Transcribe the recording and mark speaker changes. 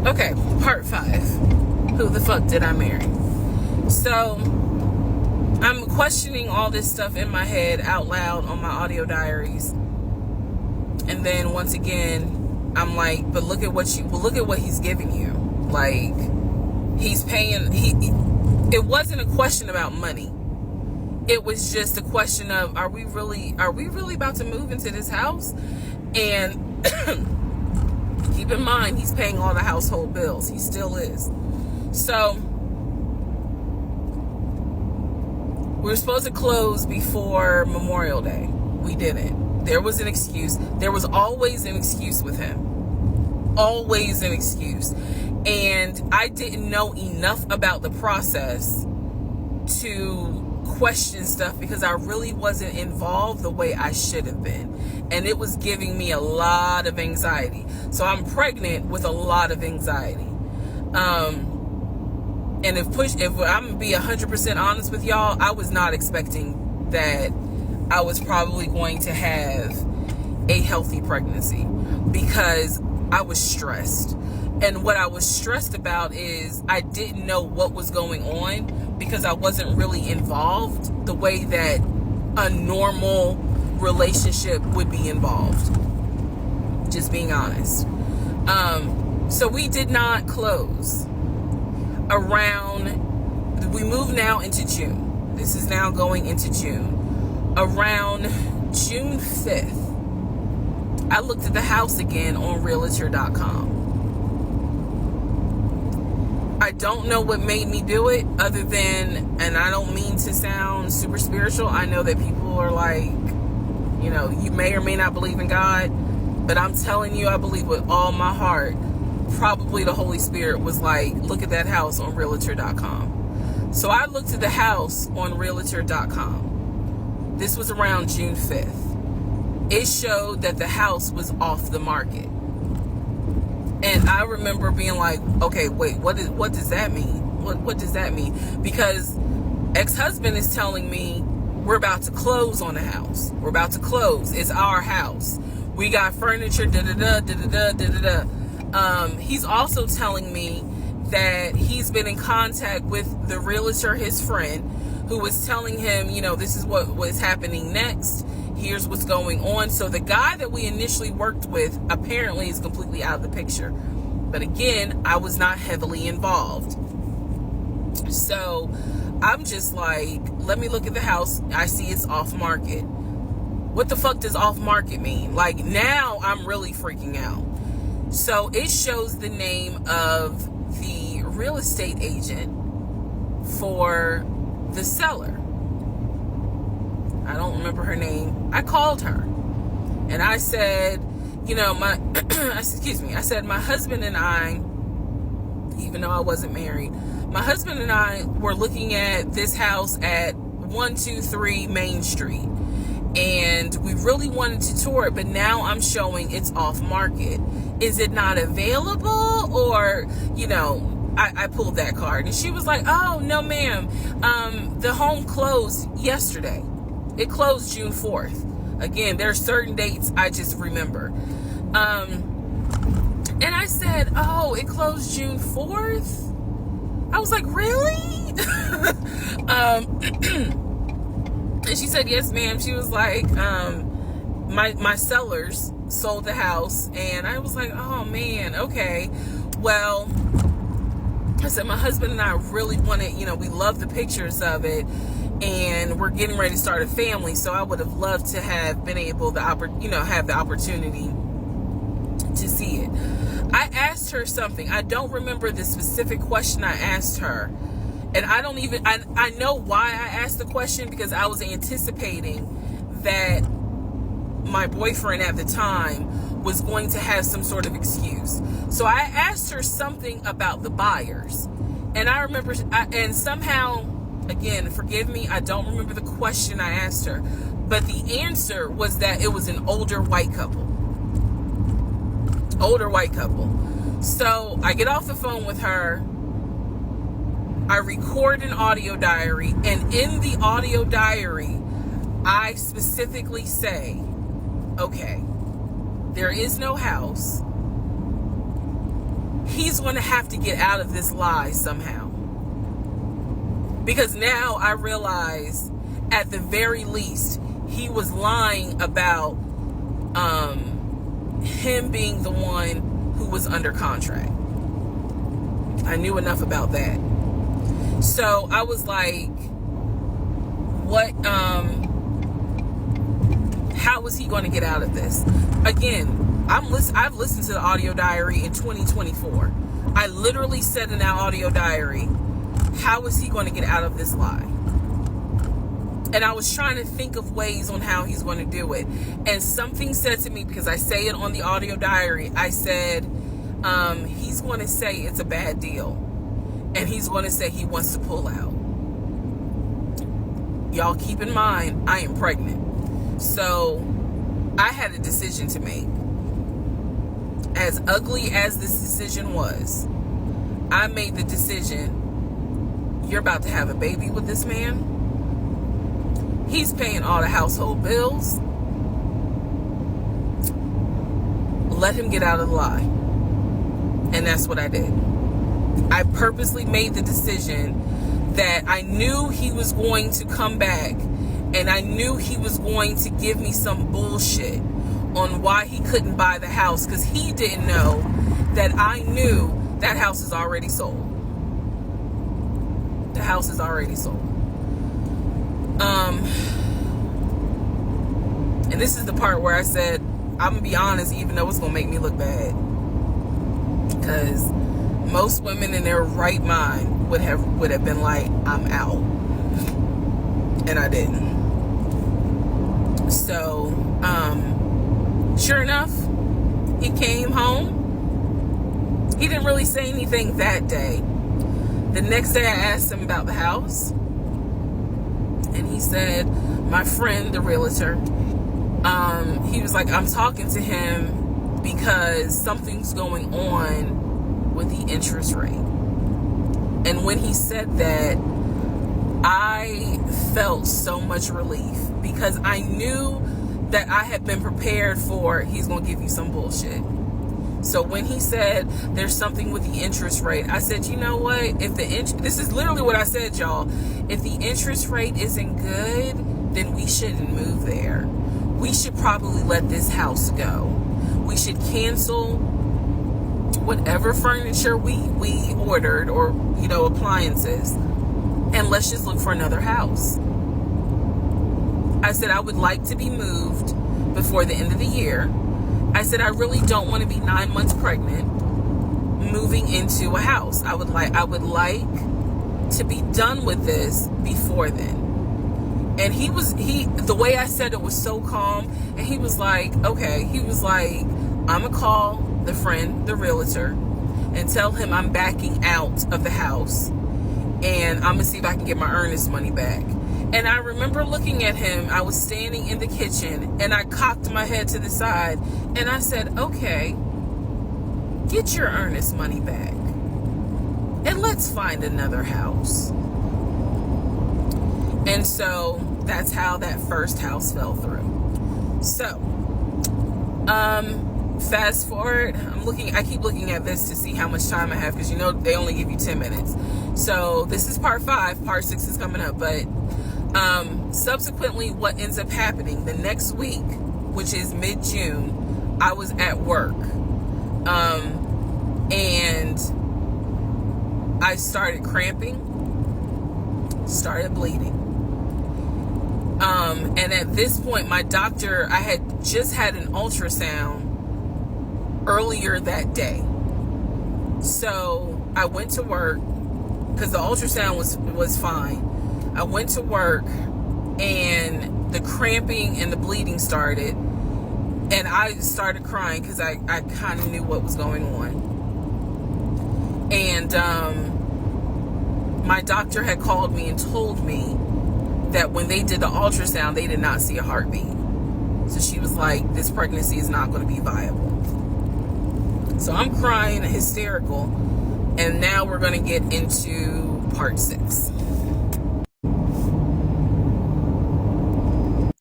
Speaker 1: Okay, part 5. Who the fuck did I marry? So, I'm questioning all this stuff in my head out loud on my audio diaries. And then once again, I'm like, but look at what he's giving you. Like, he's paying, it wasn't a question about money. It was just a question of, are we really about to move into this house? And keep in mind, he's paying all the household bills. He still is. So, we were supposed to close before Memorial Day. We didn't. There was an excuse. There was always an excuse with him. Always an excuse. And I didn't know enough about the process to question stuff because I really wasn't involved the way I should have been. And it was giving me a lot of anxiety. So I'm pregnant with a lot of anxiety. And if I'm gonna be 100% honest with y'all, I was not expecting that I was probably going to have a healthy pregnancy because I was stressed. And what I was stressed about is I didn't know what was going on because I wasn't really involved the way that a normal relationship would be involved. Just being honest. So we did not close. We move now into June. This is now going into June. Around June 5th, I looked at the house again on Realtor.com. I don't know what made me do it other than, and I don't mean to sound super spiritual. I know that people are like, you may or may not believe in God, but I'm telling you, I believe with all my heart. Probably the Holy Spirit was like, look at that house on Realtor.com. So I looked at the house on Realtor.com. This was around June 5th. It showed that the house was off the market. And I remember being like, okay, wait, what does that mean? What does that mean? Because ex-husband is telling me we're about to close on the house. We're about to close. It's our house. We got furniture, da-da-da, da-da-da, da-da-da. He's also telling me that he's been in contact with the realtor, his friend, who was telling him, this is what was happening next. Here's what's going on. So the guy that we initially worked with apparently is completely out of the picture. But again, I was not heavily involved. So I'm just like, let me look at the house. I see it's off market. What the fuck does off market mean? Like, now I'm really freaking out. So it shows the name of the real estate agent for the seller. I don't remember her name. I called her and I said, I said, my husband and I, even though I wasn't married, my husband and I were looking at this house at 123 Main Street. And we really wanted to tour it, but now I'm showing it's off market. Is it not available? Or, I pulled that card and she was like, oh, no, ma'am. The home closed yesterday. It closed June 4th. Again, there are certain dates I just remember. And I said, oh, it closed June 4th? I was like, really? And she said, yes, ma'am. She was like, my sellers sold the house. And I was like, oh, man, okay. Well, I said, my husband and I really wanted, we love the pictures of it. And we're getting ready to start a family. So I would have loved to have been able to, have the opportunity to see it. I asked her something. I don't remember the specific question I asked her. And I know why I asked the question, because I was anticipating that my boyfriend at the time was going to have some sort of excuse. So I asked her something about the buyers. And I remember, and somehow, again, forgive me, I don't remember the question I asked her. But the answer was that it was an older white couple. So I get off the phone with her. I record an audio diary, and in the audio diary, I specifically say, okay, there is no house. he's going to have to get out of this lie somehow. Because now I realize, at the very least, he was lying about him being the one who was under contract. I knew enough about that. So I was like, what, how is he going to get out of this? Again, I've listened to the audio diary in 2024. I literally said in that audio diary, how is he going to get out of this lie? And I was trying to think of ways on how he's going to do it. And something said to me, because I say it on the audio diary, I said, he's going to say it's a bad deal. And he's going to say he wants to pull out. Y'all keep in mind, I am pregnant. So I had a decision to make. As ugly as this decision was, I made the decision, you're about to have a baby with this man. He's paying all the household bills. Let him get out of the lie. And that's what I did. I purposely made the decision that I knew he was going to come back, and I knew he was going to give me some bullshit on why he couldn't buy the house, because he didn't know that I knew that house is already sold. The house is already sold. And this is the part where I said, I'm gonna be honest, even though it's gonna make me look bad, because most women in their right mind would have been like, I'm out. And I didn't. So sure enough, he came home. He didn't really say anything that day. The next day I asked him about the house, and he said, my friend, the realtor, he was like, I'm talking to him because something's going on with the interest rate. And when he said that, I felt so much relief, because I knew that I had been prepared for, he's going to give you some bullshit. So when he said there's something with the interest rate, I said, you know what? If this is literally what I said, y'all. If the interest rate isn't good, then we shouldn't move there. We should probably let this house go. We should cancel whatever furniture we ordered, or, appliances, and let's just look for another house. I said, I would like to be moved before the end of the year. I said, I really don't want to be 9 months pregnant moving into a house. I would like to be done with this before then. And the way I said it was so calm, and he was like, okay. He was like, I'm gonna call the friend, the realtor, and tell him I'm backing out of the house, and I'm gonna see if I can get my earnest money back. And I remember looking at him. I was standing in the kitchen, and I cocked my head to the side, and I said, okay, get your earnest money back, and let's find another house. And so that's how that first house fell through. So fast forward, I keep looking at this to see how much time I have, because they only give you 10 minutes. So this is part 5. Part 6 is coming up. But subsequently, what ends up happening the next week, which is mid-June, I was at work, and I started cramping, started bleeding. And at this point, my doctor, I had just had an ultrasound earlier that day. So I went to work, because the ultrasound was fine. I went to work, and the cramping and the bleeding started, and I started crying because I kind of knew what was going on. And my doctor had called me and told me that when they did the ultrasound, they did not see a heartbeat. So she was like, this pregnancy is not going to be viable. So I'm crying, hysterical, and now we're going to get into part 6.